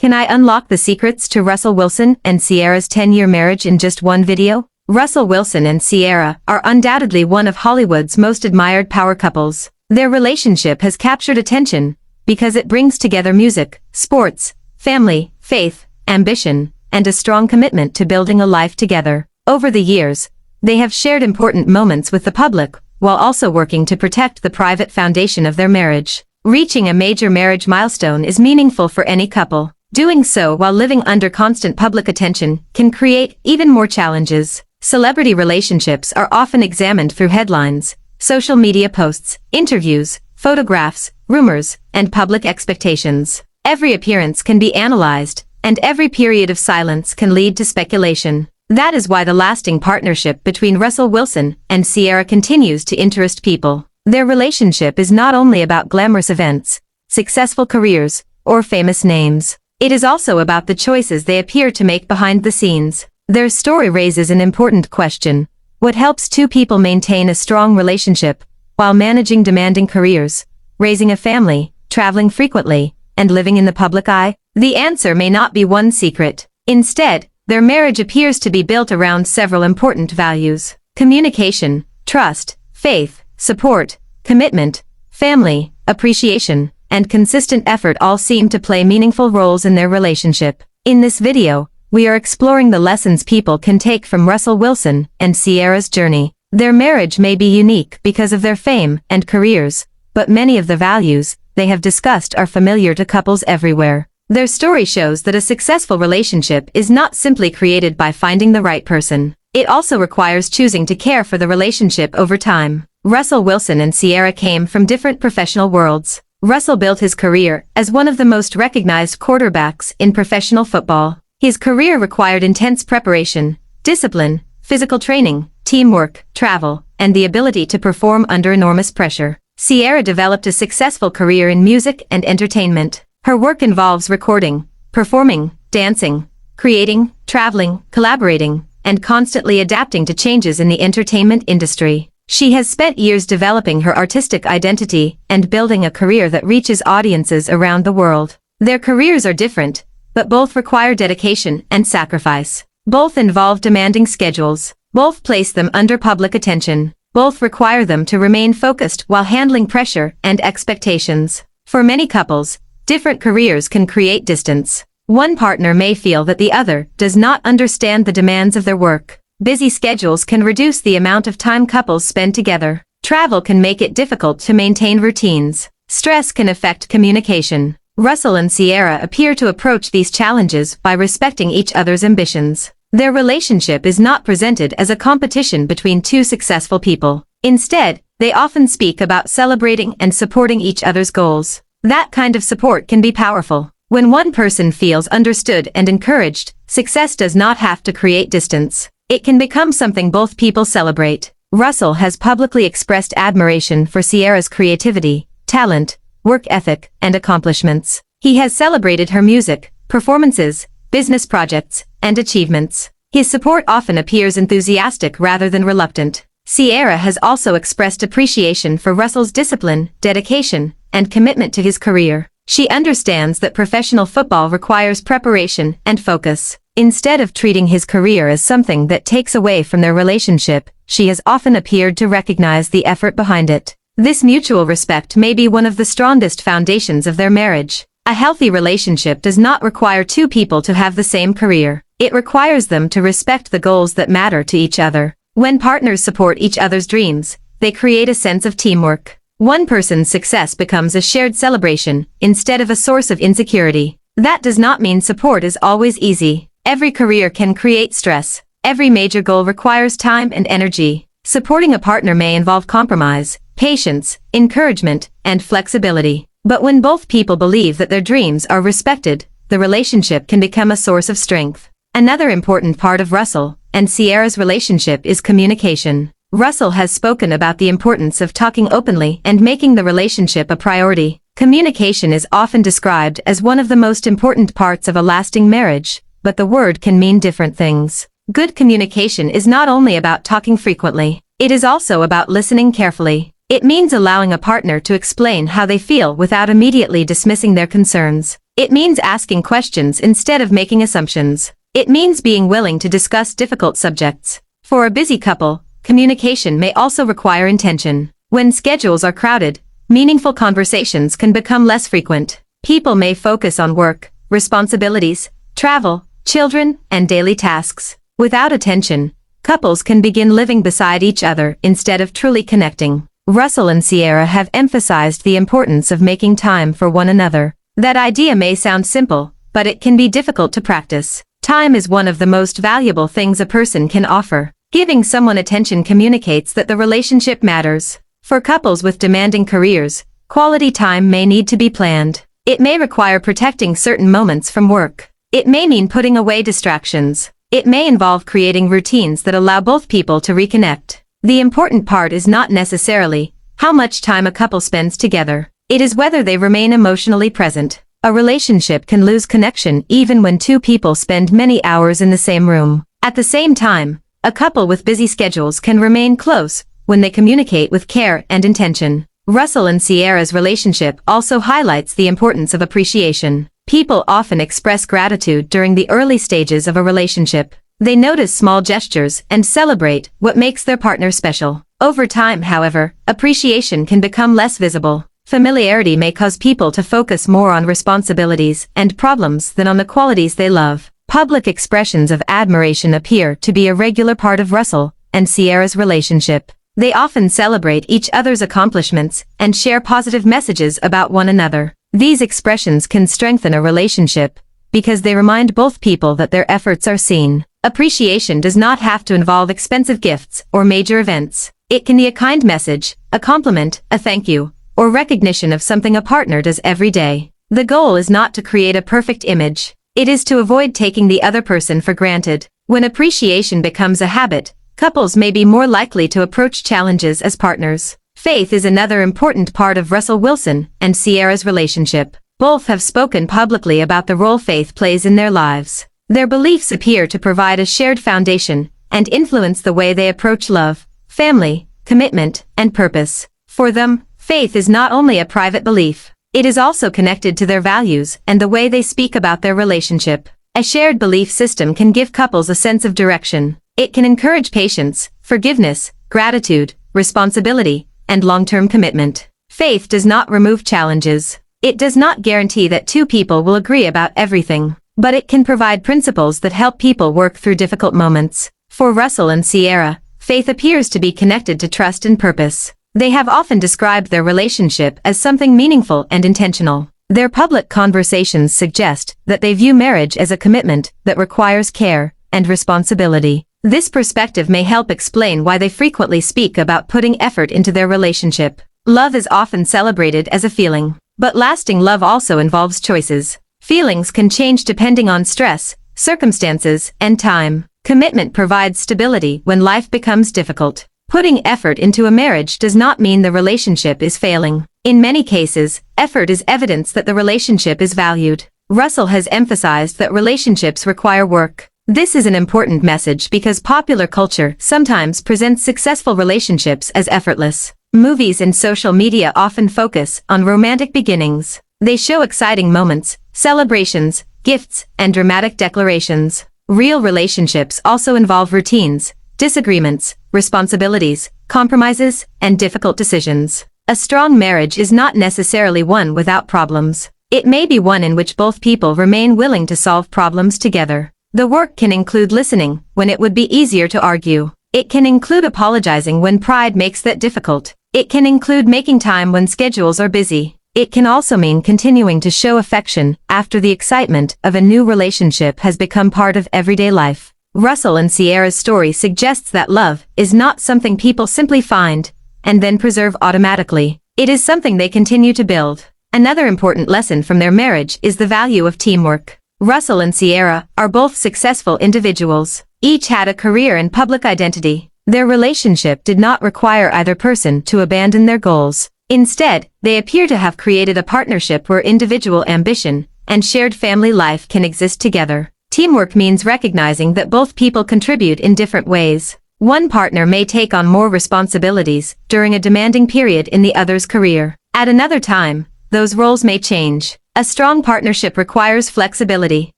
Can I unlock the secrets to Russell Wilson and Ciara's 10-year marriage in just one video? Russell Wilson and Ciara are undoubtedly one of Hollywood's most admired power couples. Their relationship has captured attention because it brings together music, sports, family, faith, ambition, and a strong commitment to building a life together. Over the years, they have shared important moments with the public, while also working to protect the private foundation of their marriage. Reaching a major marriage milestone is meaningful for any couple. Doing so while living under constant public attention can create even more challenges. Celebrity relationships are often examined through headlines, social media posts, interviews, photographs, rumors, and public expectations. Every appearance can be analyzed, and every period of silence can lead to speculation. That is why the lasting partnership between Russell Wilson and Ciara continues to interest people. Their relationship is not only about glamorous events, successful careers, or famous names. It is also about the choices they appear to make behind the scenes. Their story raises an important question. What helps two people maintain a strong relationship while managing demanding careers, raising a family, traveling frequently, and living in the public eye? The answer may not be one secret. Instead, their marriage appears to be built around several important values: communication, trust, faith, support, commitment, family, appreciation, and consistent effort all seem to play meaningful roles in their relationship. In this video, we are exploring the lessons people can take from Russell Wilson and Ciara's journey. Their marriage may be unique because of their fame and careers, but many of the values they have discussed are familiar to couples everywhere. Their story shows that a successful relationship is not simply created by finding the right person. It also requires choosing to care for the relationship over time. Russell Wilson and Ciara came from different professional worlds. Russell built his career as one of the most recognized quarterbacks in professional football. His career required intense preparation, discipline, physical training, teamwork, travel, and the ability to perform under enormous pressure. Ciara developed a successful career in music and entertainment. Her work involves recording, performing, dancing, creating, traveling, collaborating, and constantly adapting to changes in the entertainment industry. She has spent years developing her artistic identity and building a career that reaches audiences around the world. Their careers are different, but both require dedication and sacrifice. Both involve demanding schedules. Both place them under public attention. Both require them to remain focused while handling pressure and expectations. For many couples, different careers can create distance. One partner may feel that the other does not understand the demands of their work. Busy schedules can reduce the amount of time couples spend together. Travel can make it difficult to maintain routines. Stress can affect communication. Russell and Ciara appear to approach these challenges by respecting each other's ambitions. Their relationship is not presented as a competition between two successful people. Instead, they often speak about celebrating and supporting each other's goals. That kind of support can be powerful. When one person feels understood and encouraged, success does not have to create distance. It can become something both people celebrate. Russell has publicly expressed admiration for Ciara's creativity, talent, work ethic, and accomplishments. He has celebrated her music, performances, business projects, and achievements. His support often appears enthusiastic rather than reluctant. Ciara has also expressed appreciation for Russell's discipline, dedication, and commitment to his career. She understands that professional football requires preparation and focus. Instead of treating his career as something that takes away from their relationship, she has often appeared to recognize the effort behind it. This mutual respect may be one of the strongest foundations of their marriage. A healthy relationship does not require two people to have the same career. It requires them to respect the goals that matter to each other. When partners support each other's dreams, they create a sense of teamwork. One person's success becomes a shared celebration, instead of a source of insecurity. That does not mean support is always easy. Every career can create stress. Every major goal requires time and energy. Supporting a partner may involve compromise, patience, encouragement, and flexibility. But when both people believe that their dreams are respected, the relationship can become a source of strength. Another important part of Russell and Ciara's relationship is communication. Russell has spoken about the importance of talking openly and making the relationship a priority. Communication is often described as one of the most important parts of a lasting marriage, but the word can mean different things. Good communication is not only about talking frequently, it is also about listening carefully. It means allowing a partner to explain how they feel without immediately dismissing their concerns. It means asking questions instead of making assumptions. It means being willing to discuss difficult subjects. For a busy couple, communication may also require intention. When schedules are crowded, meaningful conversations can become less frequent. People may focus on work, responsibilities, travel, children, and daily tasks. Without attention, couples can begin living beside each other instead of truly connecting. Russell and Ciara have emphasized the importance of making time for one another. That idea may sound simple, but it can be difficult to practice. Time is one of the most valuable things a person can offer. Giving someone attention communicates that the relationship matters. For couples with demanding careers, quality time may need to be planned. It may require protecting certain moments from work. It may mean putting away distractions. It may involve creating routines that allow both people to reconnect. The important part is not necessarily how much time a couple spends together. It is whether they remain emotionally present. A relationship can lose connection even when two people spend many hours in the same room. At the same time, a couple with busy schedules can remain close when they communicate with care and intention. Russell and Ciara's relationship also highlights the importance of appreciation. People often express gratitude during the early stages of a relationship. They notice small gestures and celebrate what makes their partner special. Over time, however, appreciation can become less visible. Familiarity may cause people to focus more on responsibilities and problems than on the qualities they love. Public expressions of admiration appear to be a regular part of Russell and Ciara's relationship. They often celebrate each other's accomplishments and share positive messages about one another. These expressions can strengthen a relationship because they remind both people that their efforts are seen. Appreciation does not have to involve expensive gifts or major events. It can be a kind message, a compliment, a thank you, or recognition of something a partner does every day. The goal is not to create a perfect image. It is to avoid taking the other person for granted. When appreciation becomes a habit, couples may be more likely to approach challenges as partners. Faith is another important part of Russell Wilson and Ciara's relationship. Both have spoken publicly about the role faith plays in their lives. Their beliefs appear to provide a shared foundation and influence the way they approach love, family, commitment, and purpose. For them, faith is not only a private belief. It is also connected to their values and the way they speak about their relationship. A shared belief system can give couples a sense of direction. It can encourage patience, forgiveness, gratitude, responsibility, and long-term commitment. Faith does not remove challenges. It does not guarantee that two people will agree about everything, but it can provide principles that help people work through difficult moments. For Russell and Ciara, faith appears to be connected to trust and purpose. They have often described their relationship as something meaningful and intentional. Their public conversations suggest that they view marriage as a commitment that requires care and responsibility. This perspective may help explain why they frequently speak about putting effort into their relationship. Love is often celebrated as a feeling, but lasting love also involves choices. Feelings can change depending on stress, circumstances, and time. Commitment provides stability when life becomes difficult. Putting effort into a marriage does not mean the relationship is failing. In many cases, effort is evidence that the relationship is valued. Russell has emphasized that relationships require work. This is an important message because popular culture sometimes presents successful relationships as effortless. Movies and social media often focus on romantic beginnings. They show exciting moments, celebrations, gifts, and dramatic declarations. Real relationships also involve routines, disagreements, responsibilities, compromises, and difficult decisions. A strong marriage is not necessarily one without problems. It may be one in which both people remain willing to solve problems together. The work can include listening when it would be easier to argue. It can include apologizing when pride makes that difficult. It can include making time when schedules are busy. It can also mean continuing to show affection after the excitement of a new relationship has become part of everyday life. Russell and Ciara's story suggests that love is not something people simply find and then preserve automatically. It is something they continue to build. Another important lesson from their marriage is the value of teamwork. Russell and Ciara are both successful individuals. Each had a career and public identity. Their relationship did not require either person to abandon their goals. Instead, they appear to have created a partnership where individual ambition and shared family life can exist together. Teamwork means recognizing that both people contribute in different ways. One partner may take on more responsibilities during a demanding period in the other's career. At another time, those roles may change. A strong partnership requires flexibility.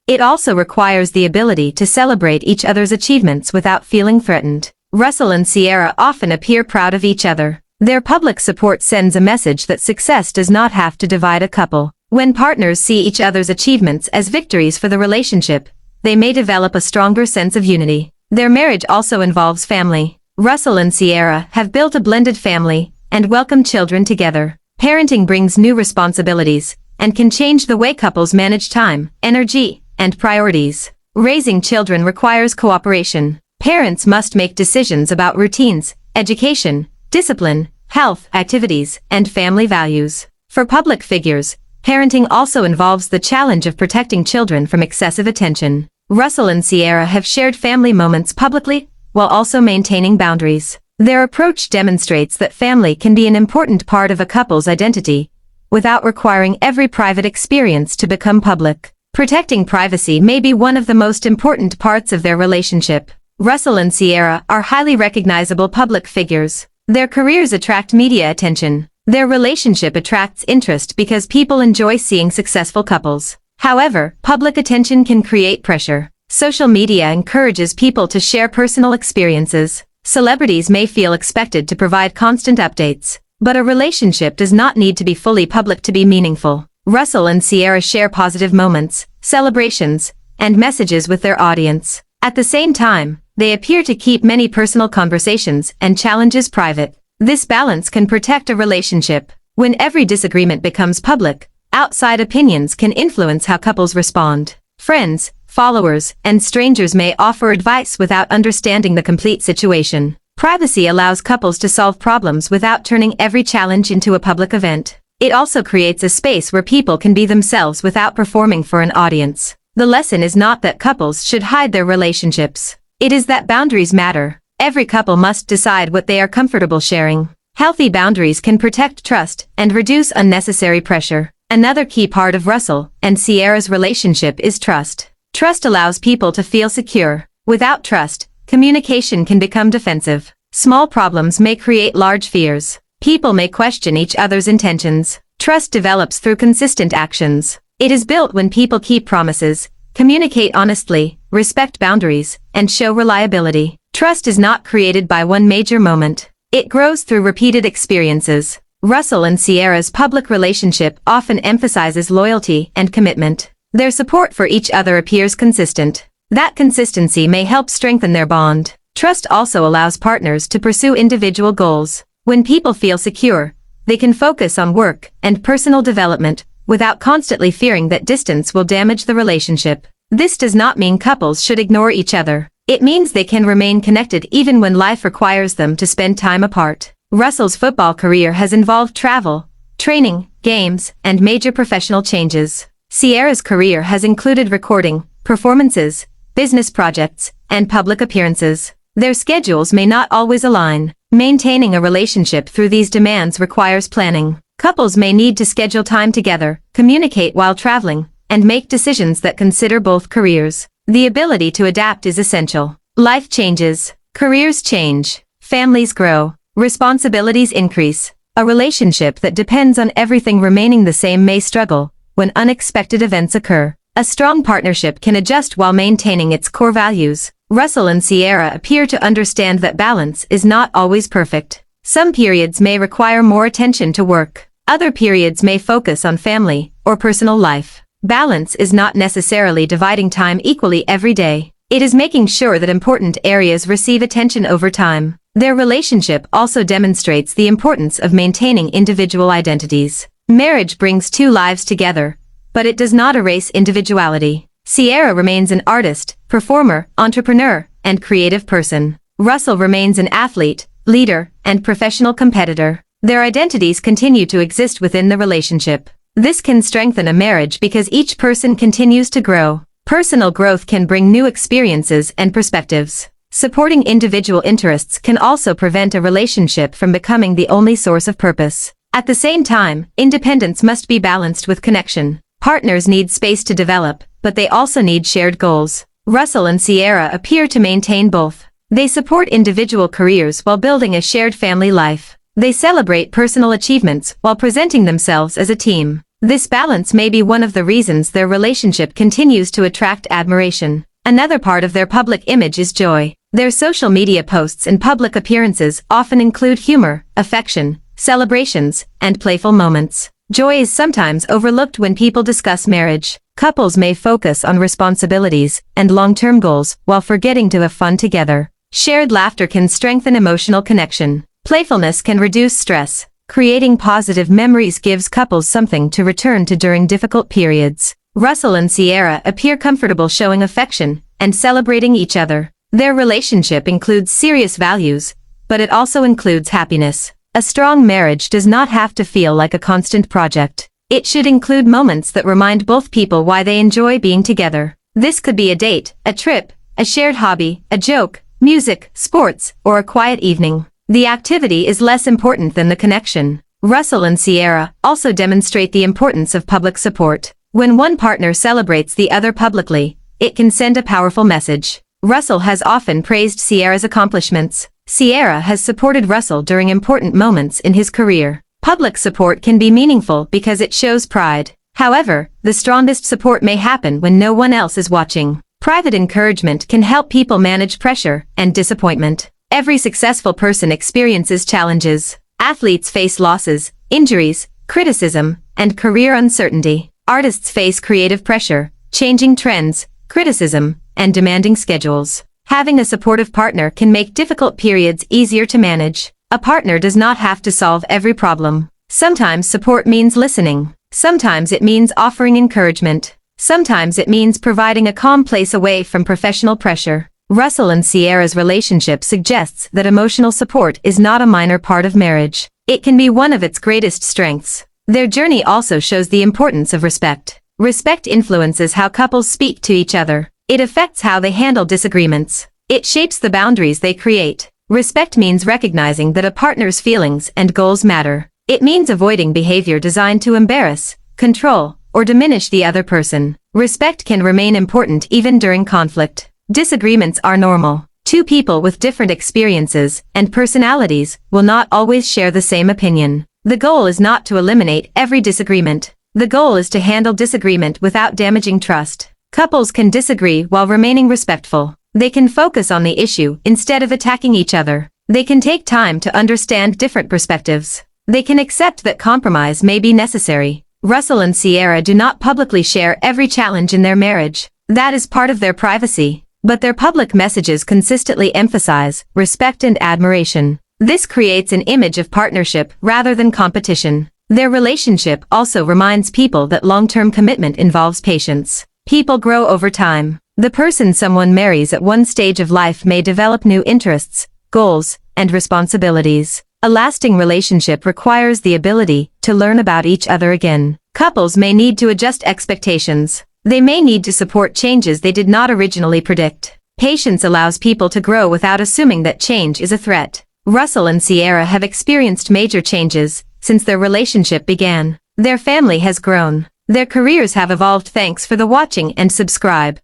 It also requires the ability to celebrate each other's achievements without feeling threatened. Russell and Ciara often appear proud of each other. Their public support sends a message that success does not have to divide a couple. When partners see each other's achievements as victories for the relationship, they may develop a stronger sense of unity. Their marriage also involves family. Russell and Ciara have built a blended family and welcome children together. Parenting brings new responsibilities and can change the way couples manage time, energy, and priorities. Raising children requires cooperation. Parents must make decisions about routines, education, discipline, health, activities, and family values. For public figures, parenting also involves the challenge of protecting children from excessive attention. Russell and Ciara have shared family moments publicly, while also maintaining boundaries. Their approach demonstrates that family can be an important part of a couple's identity, without requiring every private experience to become public. Protecting privacy may be one of the most important parts of their relationship. Russell and Ciara are highly recognizable public figures. Their careers attract media attention. Their relationship attracts interest because people enjoy seeing successful couples. However, public attention can create pressure. Social media encourages people to share personal experiences. Celebrities may feel expected to provide constant updates. But a relationship does not need to be fully public to be meaningful. Russell and Ciara share positive moments, celebrations, and messages with their audience. At the same time, they appear to keep many personal conversations and challenges private. This balance can protect a relationship. When every disagreement becomes public, outside opinions can influence how couples respond. Friends, followers, and strangers may offer advice without understanding the complete situation. Privacy allows couples to solve problems without turning every challenge into a public event. It also creates a space where people can be themselves without performing for an audience. The lesson is not that couples should hide their relationships. It is that boundaries matter. Every couple must decide what they are comfortable sharing. Healthy boundaries can protect trust and reduce unnecessary pressure. Another key part of Russell and Ciara's relationship is trust. Trust allows people to feel secure. Without trust, communication can become defensive. Small problems may create large fears. People may question each other's intentions. Trust develops through consistent actions. It is built when people keep promises, communicate honestly, respect boundaries, and show reliability. Trust is not created by one major moment. It grows through repeated experiences. Russell and Ciara's public relationship often emphasizes loyalty and commitment. Their support for each other appears consistent. That consistency may help strengthen their bond. Trust also allows partners to pursue individual goals. When people feel secure, they can focus on work and personal development without constantly fearing that distance will damage the relationship. This does not mean couples should ignore each other. It means they can remain connected even when life requires them to spend time apart. Russell's football career has involved travel, training, games, and major professional changes. Ciara's career has included recording, performances, business projects, and public appearances. Their schedules may not always align. Maintaining a relationship through these demands requires planning. Couples may need to schedule time together, communicate while traveling, and make decisions that consider both careers. The ability to adapt is essential. Life changes, careers change, families grow, responsibilities increase. A relationship that depends on everything remaining the same may struggle when unexpected events occur. A strong partnership can adjust while maintaining its core values. Russell and Ciara appear to understand that balance is not always perfect. Some periods may require more attention to work. Other periods may focus on family or personal life. Balance is not necessarily dividing time equally every day. It is making sure that important areas receive attention over time. Their relationship also demonstrates the importance of maintaining individual identities. Marriage brings two lives together, but it does not erase individuality. Ciara remains an artist, performer, entrepreneur, and creative person. Russell remains an athlete, leader, and professional competitor. Their identities continue to exist within the relationship. This can strengthen a marriage because each person continues to grow. Personal growth can bring new experiences and perspectives. Supporting individual interests can also prevent a relationship from becoming the only source of purpose. At the same time, independence must be balanced with connection. Partners need space to develop, but they also need shared goals. Russell and Ciara appear to maintain both. They support individual careers while building a shared family life. They celebrate personal achievements while presenting themselves as a team. This balance may be one of the reasons their relationship continues to attract admiration. Another part of their public image is joy. Their social media posts and public appearances often include humor, affection, celebrations, and playful moments. Joy is sometimes overlooked when people discuss marriage. Couples may focus on responsibilities and long-term goals while forgetting to have fun together. Shared laughter can strengthen emotional connection. Playfulness can reduce stress. Creating positive memories gives couples something to return to during difficult periods. Russell and Ciara appear comfortable showing affection and celebrating each other. Their relationship includes serious values, but it also includes happiness. A strong marriage does not have to feel like a constant project. It should include moments that remind both people why they enjoy being together. This could be a date, a trip, a shared hobby, a joke, music, sports, or a quiet evening. The activity is less important than the connection. Russell and Ciara also demonstrate the importance of public support. When one partner celebrates the other publicly, it can send a powerful message. Russell has often praised Ciara's accomplishments. Ciara has supported Russell during important moments in his career. Public support can be meaningful because it shows pride. However, the strongest support may happen when no one else is watching. Private encouragement can help people manage pressure and disappointment. Every successful person experiences challenges. Athletes face losses, injuries, criticism, and career uncertainty. Artists face creative pressure, changing trends, criticism, and demanding schedules. Having a supportive partner can make difficult periods easier to manage. A partner does not have to solve every problem. Sometimes support means listening. Sometimes it means offering encouragement. Sometimes it means providing a calm place away from professional pressure. Russell and Ciara's relationship suggests that emotional support is not a minor part of marriage. It can be one of its greatest strengths. Their journey also shows the importance of respect. Respect influences how couples speak to each other. It affects how they handle disagreements. It shapes the boundaries they create. Respect means recognizing that a partner's feelings and goals matter. It means avoiding behavior designed to embarrass, control, or diminish the other person. Respect can remain important even during conflict. Disagreements are normal. Two people with different experiences and personalities will not always share the same opinion. The goal is not to eliminate every disagreement. The goal is to handle disagreement without damaging trust. Couples can disagree while remaining respectful. They can focus on the issue instead of attacking each other. They can take time to understand different perspectives. They can accept that compromise may be necessary. Russell and Ciara do not publicly share every challenge in their marriage. That is part of their privacy. But their public messages consistently emphasize respect and admiration. This creates an image of partnership rather than competition. Their relationship also reminds people that long-term commitment involves patience. People grow over time. The person someone marries at one stage of life may develop new interests, goals, and responsibilities. A lasting relationship requires the ability to learn about each other again. Couples may need to adjust expectations. They may need to support changes they did not originally predict. Patience allows people to grow without assuming that change is a threat. Russell and Ciara have experienced major changes since their relationship began. Their family has grown. Their careers have evolved. Thanks for the watching and subscribe.